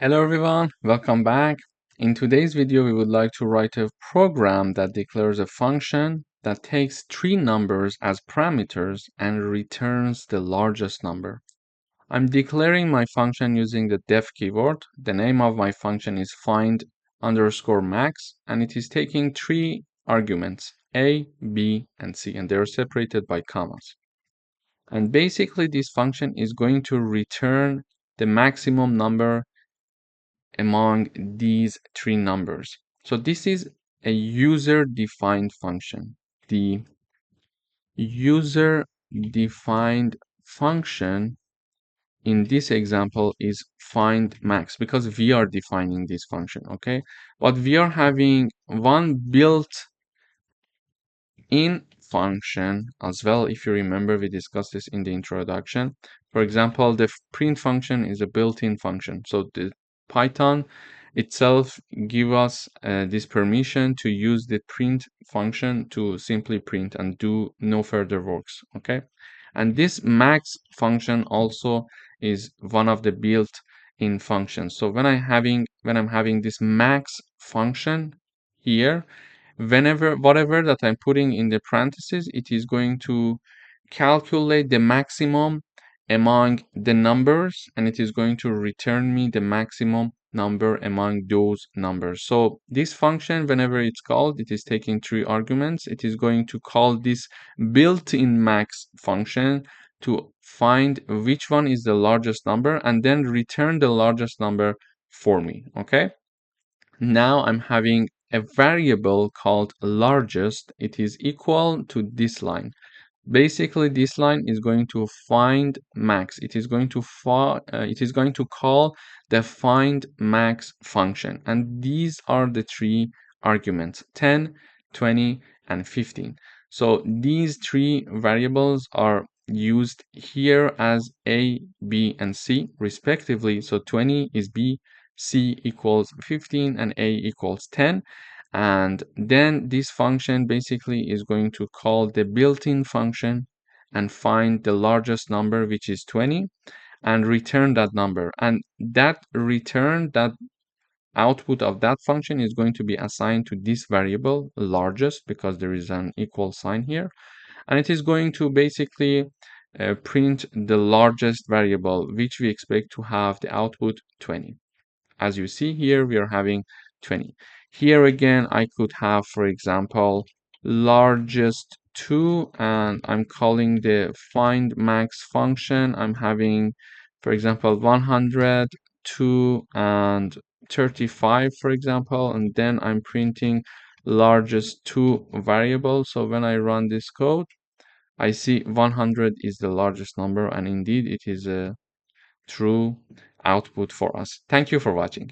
Hello everyone, welcome back. In today's video, we would like to write a program that declares a function that takes three numbers as parameters and returns the largest number. I'm declaring my function using the def keyword. The name of my function is find_max, and it is taking three arguments, a, b, and c, and they're separated by commas. And basically, this function is going to return the maximum number among these three numbers. So this is a user-defined function. The user-defined function in this example is find max because we are defining this function, okay? But we are having one built-in function as well. If you remember, we discussed this in the introduction. For example, the print function is a built-in function. So the Python itself give us this permission to use the print function to simply print and do no further works, okay? And this max function also is one of the built-in functions. So when I'm having this max function here, whatever that I'm putting in the parentheses, it is going to calculate the maximum among the numbers, and it is going to return me the maximum number among those numbers. So this function, whenever it's called, it is taking three arguments. It is going to call this built-in max function to find which one is the largest number and then return the largest number for me, okay? Now I'm having a variable called largest. It is equal to this line. Basically, this line is going to find max. It is going to call the find max function, and these are the three arguments: 10, 20, and 15. So these three variables are used here as a, b, and c respectively. So 20 is b, c equals 15, and a equals 10. And then this function basically is going to call the built-in function and find the largest number, which is 20, and return that number. And that output of that function is going to be assigned to this variable largest because there is an equal sign here. And it is going to basically print the largest variable, which we expect to have the output 20. As you see here, we are having 20. Here again, I could have, for example, largest 2, and I'm calling the find max function. I'm having, for example, 100, 2, and 35, for example, and then I'm printing largest 2 variable. So when I run this code, I see 100 is the largest number, and indeed it is a true output for us. Thank you for watching.